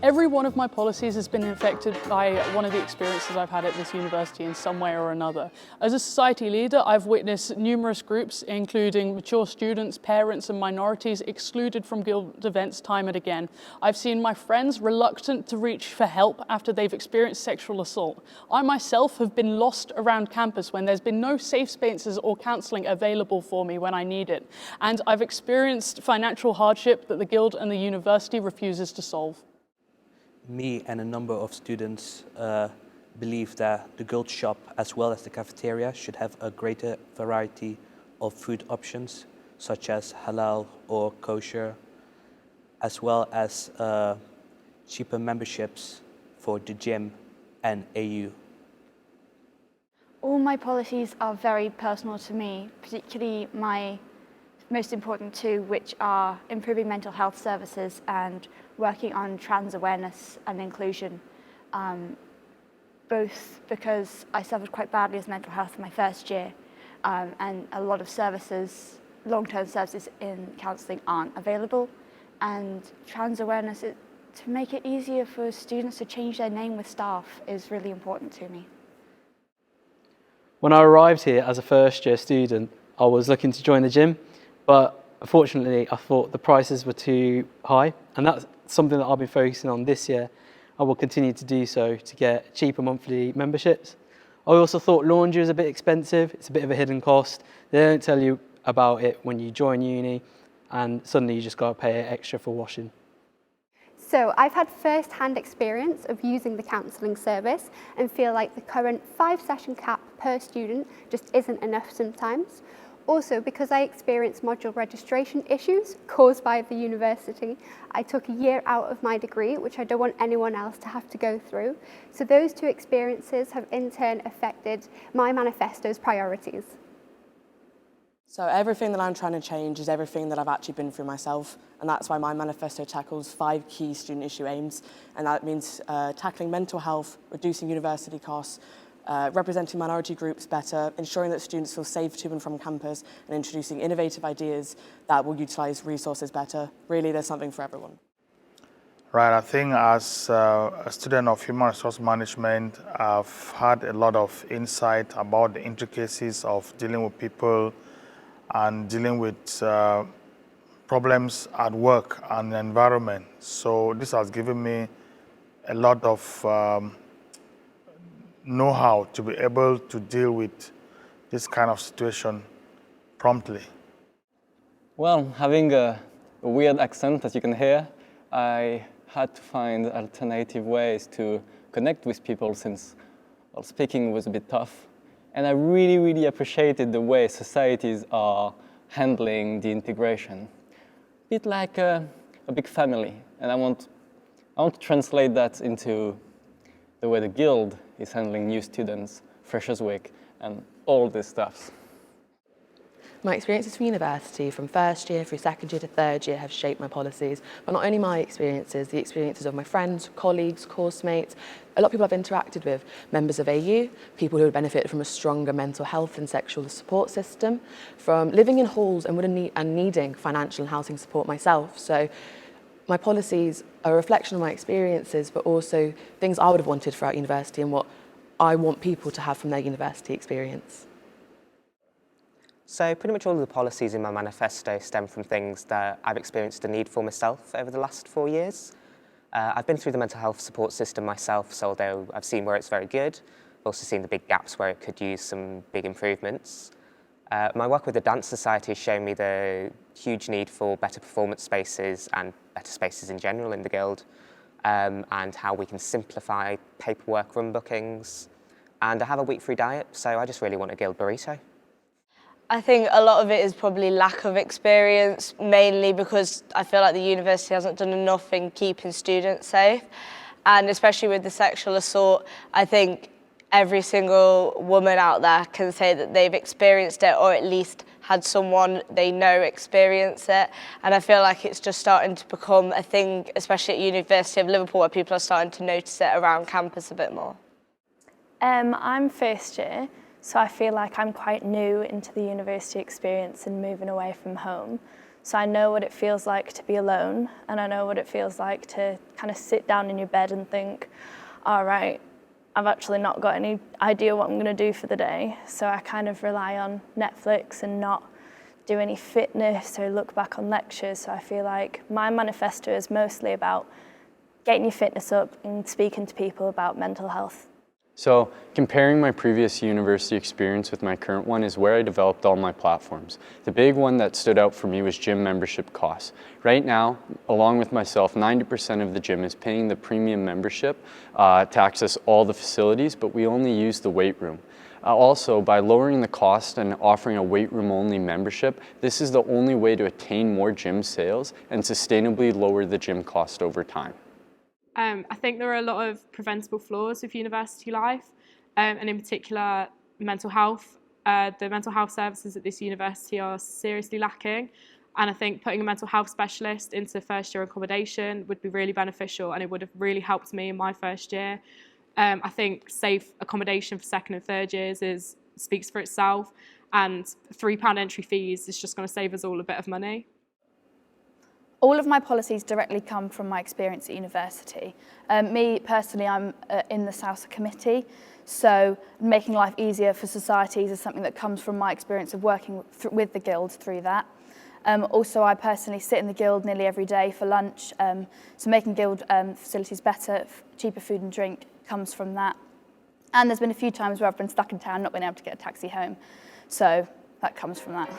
Every one of my policies has been affected by one of the experiences I've had at this university in some way or another. As a society leader, I've witnessed numerous groups, including mature students, parents and minorities, excluded from Guild events time and again. I've seen my friends reluctant to reach for help after they've experienced sexual assault. I myself have been lost around campus when there's been no safe spaces or counselling available for me when I need it. And I've experienced financial hardship that the Guild and the university refuses to solve. Me and a number of students believe that the Guild shop as well as the cafeteria should have a greater variety of food options such as halal or kosher, as well as cheaper memberships for the gym and AU. All my policies are very personal to me, particularly my most important two, which are improving mental health services and working on trans awareness and inclusion, both because I suffered quite badly with mental health in my first year, and a lot of services, long-term services in counselling aren't available, and trans awareness, to make it easier for students to change their name with staff is really important to me. When I arrived here as a first-year student, I was looking to join the gym, but unfortunately I thought the prices were too high, and that's something that I've been focusing on this year. I will continue to do so to get cheaper monthly memberships. I also thought laundry was a bit expensive. It's a bit of a hidden cost. They don't tell you about it when you join uni, and suddenly you just got to pay extra for washing. So I've had first-hand experience of using the counselling service and feel like the current 5-session cap per student just isn't enough sometimes. Also, because I experienced module registration issues caused by the university, I took a year out of my degree, which I don't want anyone else to have to go through. So those two experiences have in turn affected my manifesto's priorities. So everything that I'm trying to change is everything that I've actually been through myself, and that's why my manifesto tackles 5 key student issue aims, and that means tackling mental health, reducing university costs, representing minority groups better, ensuring that students feel safe to and from campus, and introducing innovative ideas that will utilise resources better. Really, there's something for everyone. Right, I think as a student of human resource management, I've had a lot of insight about the intricacies of dealing with people and dealing with problems at work and the environment. So this has given me a lot of know-how to be able to deal with this kind of situation promptly. Well, having a weird accent, as you can hear, I had to find alternative ways to connect with people since, well, speaking was a bit tough. And I really, really appreciated the way societies are handling the integration. A bit like a big family. And I want to translate that into the way the Guild is handling new students, Freshers Week, and all this stuff. My experiences from university, from first year through second year to third year, have shaped my policies. But not only my experiences, the experiences of my friends, colleagues, course mates, a lot of people I've interacted with, members of AU, people who have benefited from a stronger mental health and sexual support system, from living in halls and needing financial and housing support myself. So my policies are a reflection of my experiences, but also things I would have wanted throughout university and what I want people to have from their university experience. So pretty much all of the policies in my manifesto stem from things that I've experienced a need for myself over the last 4 years. I've been through the mental health support system myself, so although I've seen where it's very good, I've also seen the big gaps where it could use some big improvements. My work with the Dance Society has shown me the huge need for better performance spaces and better spaces in general in the Guild, and how we can simplify paperwork, room bookings, and I have a wheat-free diet, so I just really want a Guild burrito. I think a lot of it is probably lack of experience, mainly because I feel like the university hasn't done enough in keeping students safe. And especially with the sexual assault, I think every single woman out there can say that they've experienced it, or at least had someone they know experience it. And I feel like it's just starting to become a thing, especially at University of Liverpool, where people are starting to notice it around campus a bit more. I'm first year. So I feel like I'm quite new into the university experience and moving away from home. So I know what it feels like to be alone, and I know what it feels like to kind of sit down in your bed and think, all right, I've actually not got any idea what I'm going to do for the day. So I kind of rely on Netflix and not do any fitness or look back on lectures. So I feel like my manifesto is mostly about getting your fitness up and speaking to people about mental health. So comparing my previous university experience with my current one is where I developed all my platforms. The big one that stood out for me was gym membership costs. Right now, along with myself, 90% of the gym is paying the premium membership to access all the facilities, but we only use the weight room. Also, by lowering the cost and offering a weight room only membership, this is the only way to attain more gym sales and sustainably lower the gym cost over time. I think there are a lot of preventable flaws with university life, and in particular mental health. The mental health services at this university are seriously lacking, and I think putting a mental health specialist into first year accommodation would be really beneficial, and it would have really helped me in my first year. I think safe accommodation for second and third years speaks for itself, and £3 entry fees is just going to save us all a bit of money. All of my policies directly come from my experience at university. Me personally, I'm in the SAUSA committee, so making life easier for societies is something that comes from my experience of working with the Guild through that. Also, I personally sit in the Guild nearly every day for lunch, so making Guild facilities better, cheaper food and drink comes from that. And there's been a few times where I've been stuck in town, not been able to get a taxi home, so that comes from that.